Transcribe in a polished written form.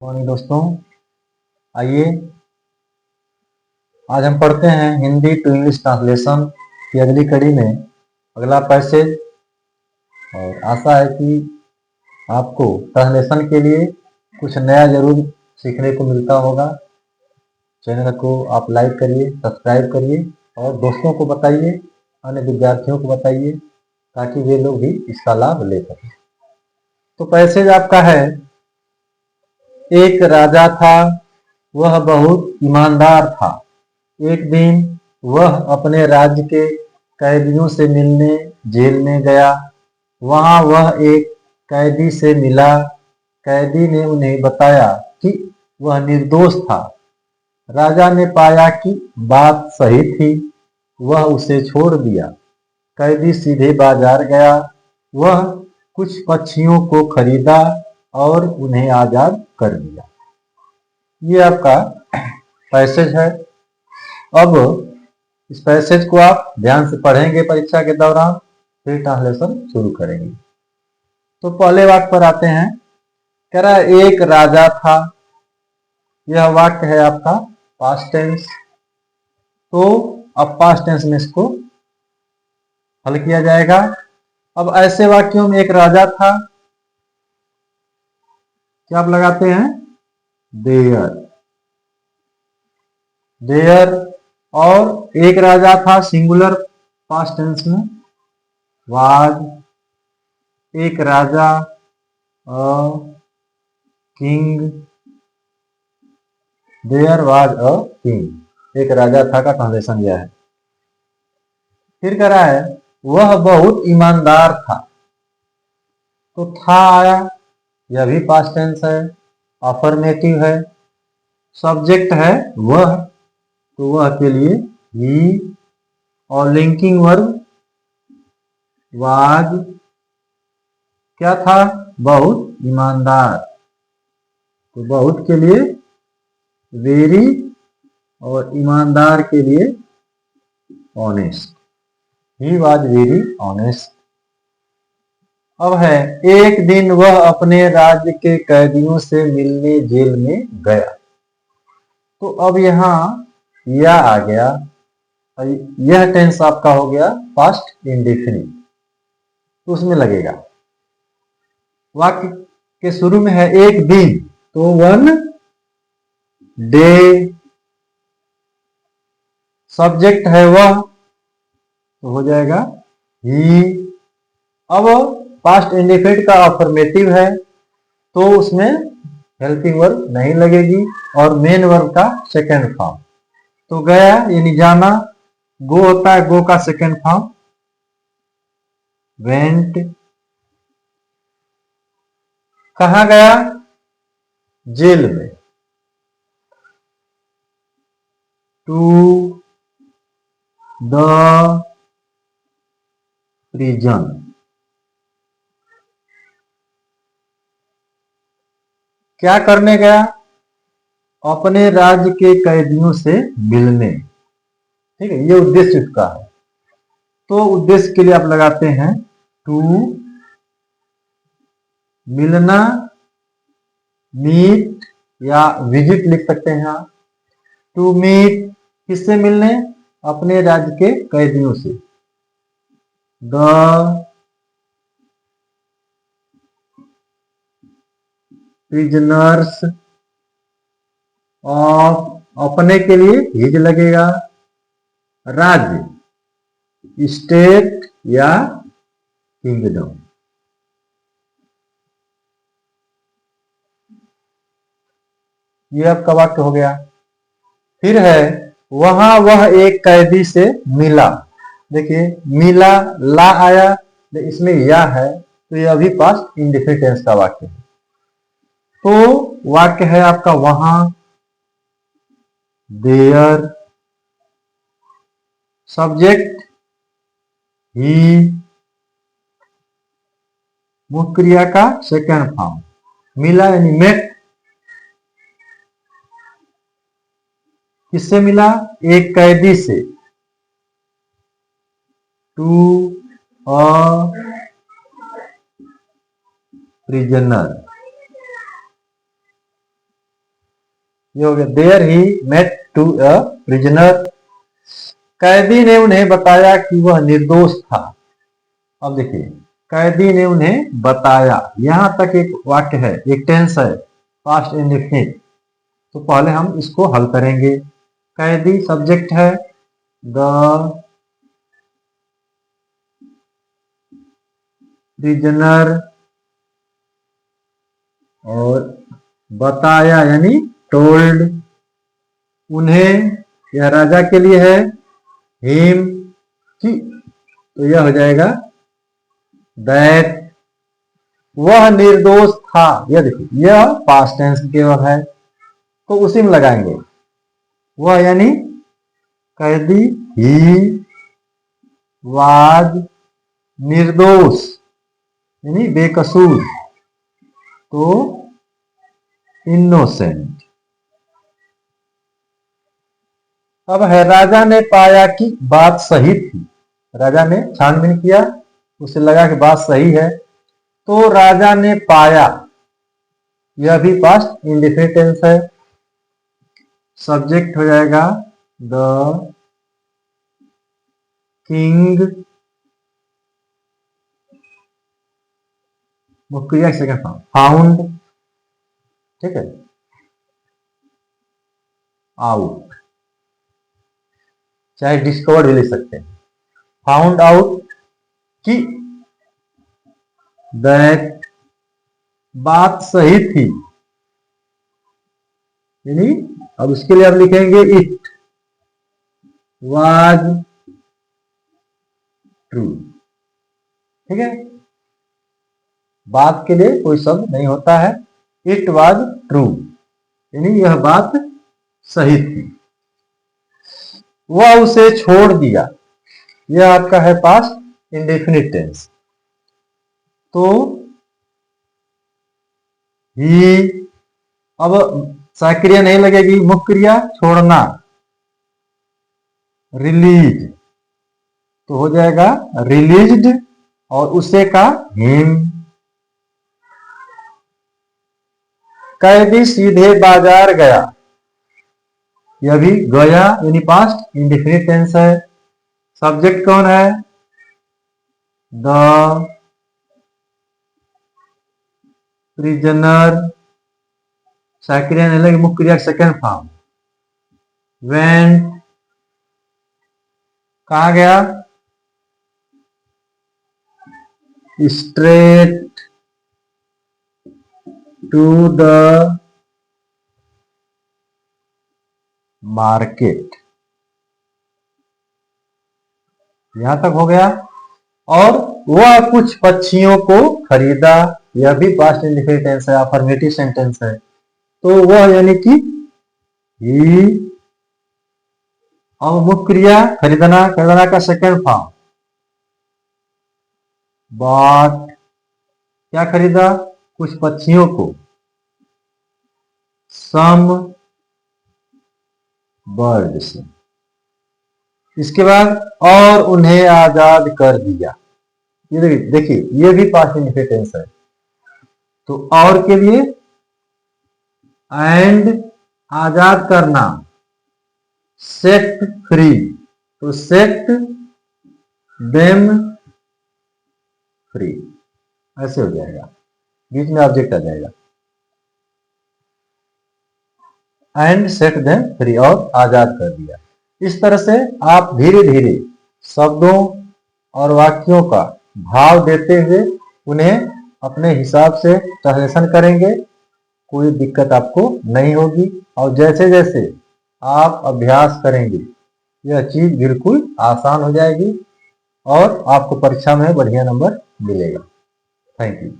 Morning दोस्तों, आइए आज हम पढ़ते हैं हिंदी टू इंग्लिश ट्रांसलेशन की अगली कड़ी में अगला पैसेज। और आशा है कि आपको ट्रांसलेशन के लिए कुछ नया जरूर सीखने को मिलता होगा। चैनल को आप लाइक करिए, सब्सक्राइब करिए और दोस्तों को बताइए, अन्य विद्यार्थियों को बताइए ताकि वे लोग भी इसका लाभ ले सकें। तो पैसेज आपका है, एक राजा था, वह बहुत ईमानदार था। एक दिन वह अपने राज्य के कैदियों से मिलने जेल में गया। वहां वह एक कैदी से मिला। कैदी ने उन्हें बताया कि वह निर्दोष था। राजा ने पाया कि बात सही थी, वह उसे छोड़ दिया। कैदी सीधे बाजार गया। वह कुछ पक्षियों को खरीदा और उन्हें आजाद कर दिया। ये आपका पैसेज है। अब इस पैसेज को आप ध्यान से पढ़ेंगे परीक्षा के दौरान, फिर ट्रांसलेशन शुरू करेंगे। तो पहले वाक्य पर आते हैं। कह रहा है एक राजा था। यह वाक्य है आपका पास्ट टेंस। तो अब पास्ट टेंस में इसको हल किया जाएगा। अब ऐसे वाक्यों में एक राजा था, क्या आप लगाते हैं? देयर। देयर। और एक राजा था सिंगुलर पास्ट टेंस में, वाज। एक राजा, a king. There was a king. एक राजा था का ट्रांसलेशन यह है। फिर कह रहा है वह बहुत ईमानदार था। तो था आया, यह भी पास्ट टेंस है, अफर्मेटिव है। सब्जेक्ट है वह, तो वह के लिए ही। और लिंकिंग वर्ब वाज। क्या था? बहुत ईमानदार। तो बहुत के लिए वेरी और ईमानदार के लिए honest. He was very honest. अब है एक दिन वह अपने राज्य के कैदियों से मिलने जेल में गया। तो अब यहां यह आ गया, यह टेंस आपका हो गया पास्ट इंडेफिनिट, तो उसमें लगेगा। वाक्य के शुरू में है एक दिन, तो वन डे। सब्जेक्ट है वह, तो हो जाएगा ही। अब पास्ट इंडेफिनिट का अफर्मेटिव है, तो उसमें हेल्पिंग वर्ब नहीं लगेगी और मेन वर्ब का सेकेंड फॉर्म। तो गया यानी जाना, गो होता है गो का सेकेंड फॉर्म वेंट। कहा गया? जेल में। To the prison. क्या करने गया? अपने राज्य के कैदियों से मिलने। ठीक है, ये उद्देश्य उसका है। तो उद्देश्य के लिए आप लगाते हैं टू, मिलना, मीट या विजिट लिख सकते हैं आप। टू मीट, किससे मिलने? अपने राज्य के कैदियों से। द प्रिजनर्स ऑफ, अपने के लिए हिज लगेगा। राज्य, स्टेट या किंगडम। ये आपका वाक्य हो गया। फिर है वहां वह एक कैदी से मिला। देखिए मिला, ला आया, इसमें या है, तो यह अभी पास्ट इंडेफिनिट टेंस का वाक्य है। तो वाक्य है आपका वहां, देयर। सब्जेक्ट ही, मुख्य क्रिया का सेकेंड फॉर्म। मिला यानी मेट। किससे मिला? एक कैदी से। To a prisoner. ये हो गया देयर ही मेट टू अ प्रिजनर। कैदी ने उन्हें बताया कि वह निर्दोष था। अब देखिए, कैदी ने उन्हें बताया, यहां तक एक वाक्य है, एक टेंस है, पास्ट इंडेफिनिट। तो पहले हम इसको हल करेंगे। कैदी सब्जेक्ट है, द प्रिजनर, और बताया यानी टोल्ड, उन्हें, यह राजा के लिए है, हिम की, तो यह हो जाएगा दैट, वह निर्दोष था। यह देखिए, यह पास्ट टेंस केवल है, तो उसी में लगाएंगे। वह यानी कैदी, ही वाज निर्दोष यानी बेकसूर, तो इनोसेंट। अब है राजा ने पाया कि बात सही थी। राजा ने छानबीन किया, उसे लगा कि बात सही है, तो राजा ने पाया, यह भी पास्ट इंडेफिनिट टेंस है। सब्जेक्ट हो जाएगा द किंग, मुख्य सेकंड फॉर्म फाउंड, ठीक है, आउट, चाहे डिस्कवर्ड भी लिख सकते हैं। फाउंड आउट कि दैट, बात सही थी, यानी अब उसके लिए आप लिखेंगे इट वाज ट्रू, ठीक है। बात के लिए कोई शब्द नहीं होता है, इट वाज ट्रू यानी यह बात सही थी। वह उसे छोड़ दिया, यह आपका है पास्ट इंडेफिनिट टेंस। तो ही, अब सक्रिय नहीं लगेगी, मुख्य क्रिया छोड़ना, रिलीज, तो हो जाएगा रिलीज्ड, और उसे का हिम। कैदी सीधे बाजार गया, यह भी गया यानी पास्ट इंडेफिनिट टेंस है। सब्जेक्ट कौन है, द प्रिजनर, सक्रिय नहीं लगेगी, मुख्य क्रिया सेकंड फॉर्म वेंट, कहा गया, स्ट्रेट टू द मार्केट। यहां तक हो गया। और वह कुछ पक्षियों को खरीदा, यह भी पास्ट इंडेफिनिट टेंस है, अफर्मेटिव सेंटेंस है। तो वह यानी कि ही, और मुख्य क्रिया खरीदना, खरीदना का सेकंड फॉर्म बॉट, क्या खरीदा, कुछ पक्षियों को, सम बर्ड्स। इसके बाद और उन्हें आजाद कर दिया, ये देखिए ये भी पास्ट इंडेफिनिट टेंस है। तो और के लिए एंड आजाद करना, सेट फ्री, तो सेट देम फ्री, ऐसे हो जाएगा, बीच में ऑब्जेक्ट आ जाएगा, एंड सेट देम फ्री, और आजाद कर दिया। इस तरह से आप धीरे धीरे शब्दों और वाक्यों का भाव देते हुए उन्हें अपने हिसाब से ट्रांसलेशन करेंगे, कोई दिक्कत आपको नहीं होगी। और जैसे जैसे आप अभ्यास करेंगे यह चीज बिल्कुल आसान हो जाएगी और आपको परीक्षा में बढ़िया नंबर मिलेगा। Thank you.